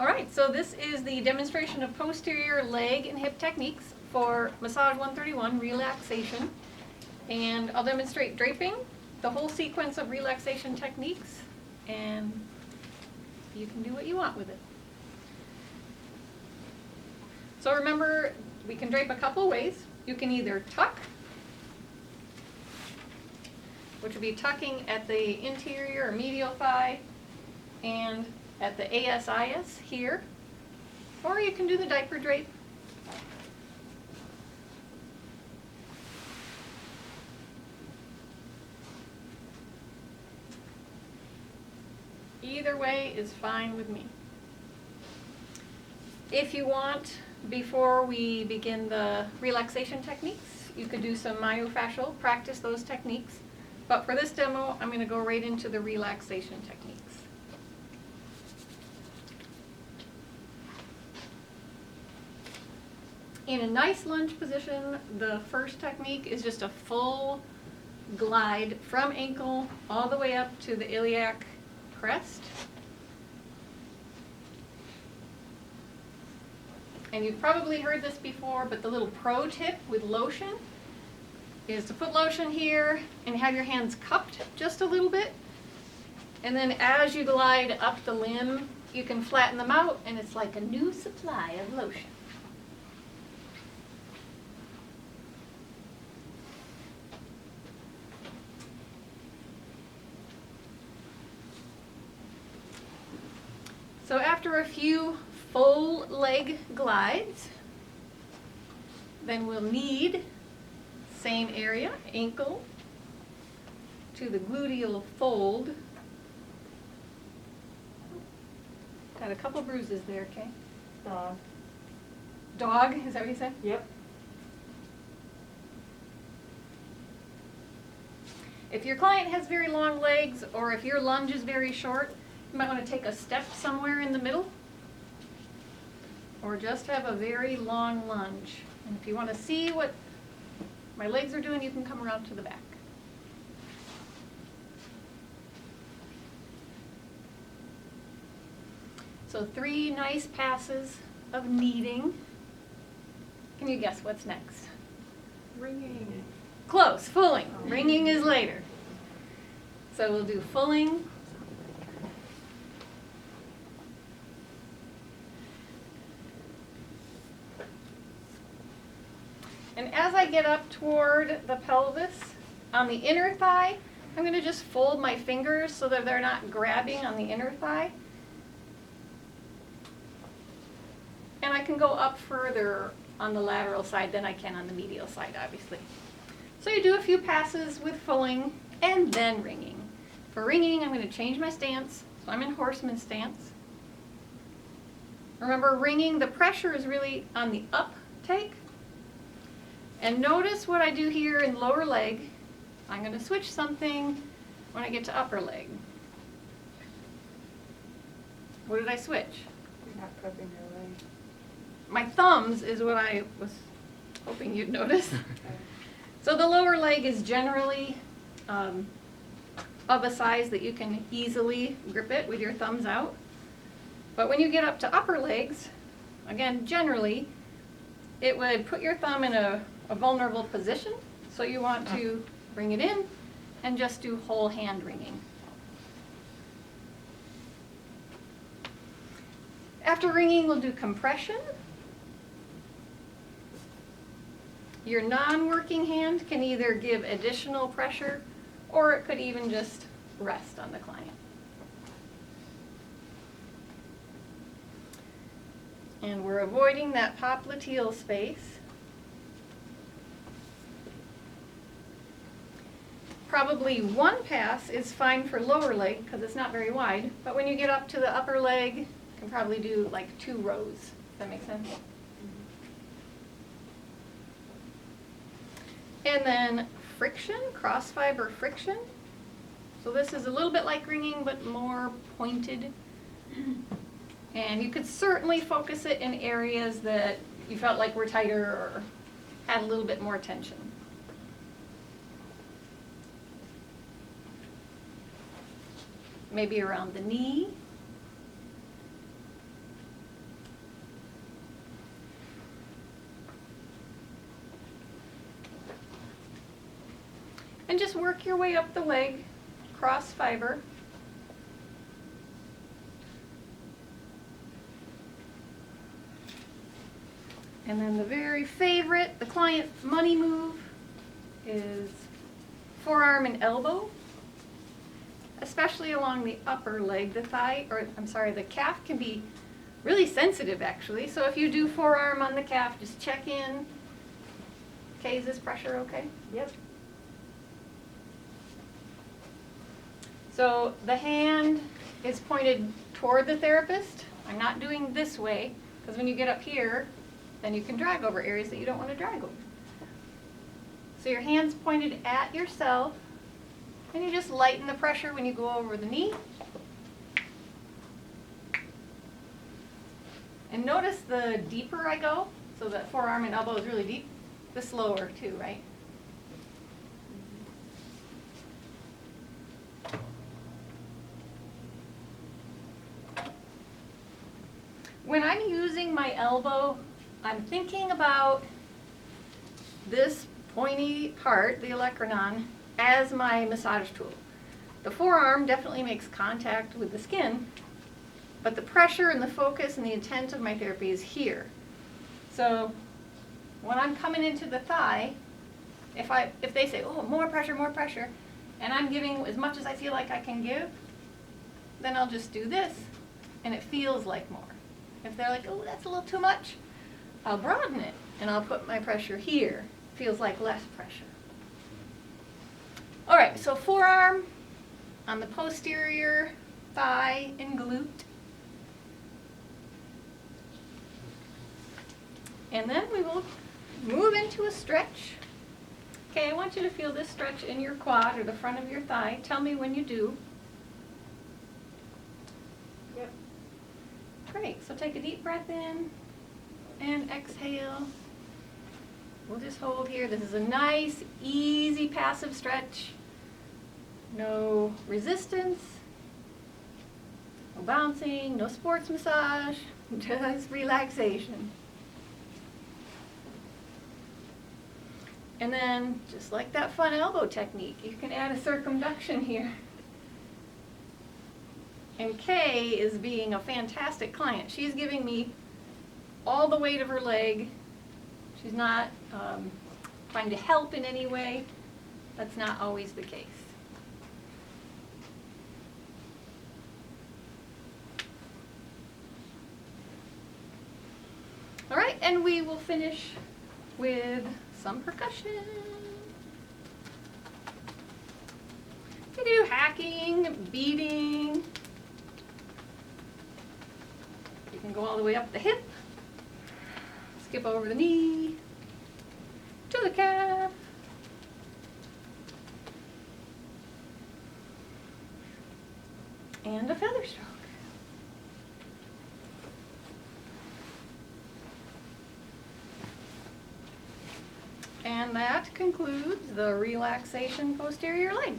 All right, so this is the demonstration of posterior leg and hip techniques for Massage 131 relaxation. And I'll demonstrate draping, the whole sequence of relaxation techniques, and you can do what you want with it. So remember, we can drape a couple of ways. You can either tuck, which would be tucking at the interior or medial thigh and at the ASIS here, or you can do the diaper drape. Either way is fine with me. If you want, before we begin the relaxation techniques, you could do some myofascial, practice those techniques. But for this demo, I'm going to go right into the relaxation techniques. In a nice lunge position, the first technique is just a full glide from ankle all the way up to the iliac crest. And you've probably heard this before, but the little pro tip with lotion is to put lotion here and have your hands cupped just a little bit. And then as you glide up the limb, you can flatten them out, and it's like a new supply of lotion. So after a few full leg glides, then we'll need same area, ankle to the gluteal fold. Got a couple bruises there, Kay. Dog. Dog, is that what you said? Yep. If your client has very long legs, or if your lunge is very short, you might want to take a step somewhere in the middle, or just have a very long lunge. And if you want to see what my legs are doing, you can come around to the back. So 3 nice passes of kneading. Can you guess what's next? Ringing. Close, fulling. Ringing is later. So we'll do fulling. And as I get up toward the pelvis, on the inner thigh, I'm going to just fold my fingers so that they're not grabbing on the inner thigh. And I can go up further on the lateral side than I can on the medial side, obviously. So you do a few passes with fulling and then ringing. For ringing, I'm going to change my stance. So I'm in horseman stance. Remember, ringing, the pressure is really on the uptake. And notice what I do here in lower leg. I'm going to switch something when I get to upper leg. What did I switch? You're not cupping your leg. My thumbs is what I was hoping you'd notice. So the lower leg is generally of a size that you can easily grip it with your thumbs out. But when you get up to upper legs, again, generally, it would put your thumb in a vulnerable position. So you want to bring it in and just do whole hand ringing. After ringing, we'll do compression. Your non-working hand can either give additional pressure, or it could even just rest on the client. And we're avoiding that popliteal space. Probably 1 pass is fine for lower leg because it's not very wide, but when you get up to the upper leg, you can probably do like 2 rows. Does that make sense? And then friction, cross fiber friction. So this is a little bit like ringing, but more pointed. And you could certainly focus it in areas that you felt like were tighter or had a little bit more tension. maybe around the knee. And just work your way up the leg, cross fiber. And then the very favorite, the client money move is forearm and elbow, especially along the upper leg. The thigh, or I'm sorry, the calf can be really sensitive actually. So if you do forearm on the calf, just check in. Okay, is this pressure okay? Yep. So the hand is pointed toward the therapist. I'm not doing this way, because when you get up here, then you can drag over areas that you don't want to drag over. So your hand's pointed at yourself, and you just lighten the pressure when you go over the knee. And notice the deeper I go, so that forearm and elbow is really deep, the slower too, right? When I'm using my elbow, I'm thinking about this pointy part, the olecranon, as my massage tool. The forearm definitely makes contact with the skin, but the pressure and the focus and the intent of my therapy is here. So when I'm coming into the thigh, if they say, oh, more pressure, and I'm giving as much as I feel like I can give, then I'll just do this, and it feels like more. If they're like, oh, that's a little too much, I'll broaden it, and I'll put my pressure here. Feels like less pressure. All right, so forearm on the posterior thigh and glute. And then we will move into a stretch. Okay, I want you to feel this stretch in your quad or the front of your thigh. Tell me when you do. Yep. Great, so take a deep breath in and exhale. We'll just hold here. This is a nice, easy, passive stretch. No resistance, no bouncing, no sports massage, just relaxation. And then, just like that fun elbow technique, you can add a circumduction here. And Kay is being a fantastic client. She's giving me all the weight of her leg. She's not trying to help in any way. That's not always the case. All right, and we will finish with some percussion. You do hacking, beating. You can go all the way up the hip, skip over the knee, to the calf. And a feather stroke. And that concludes the relaxation posterior leg.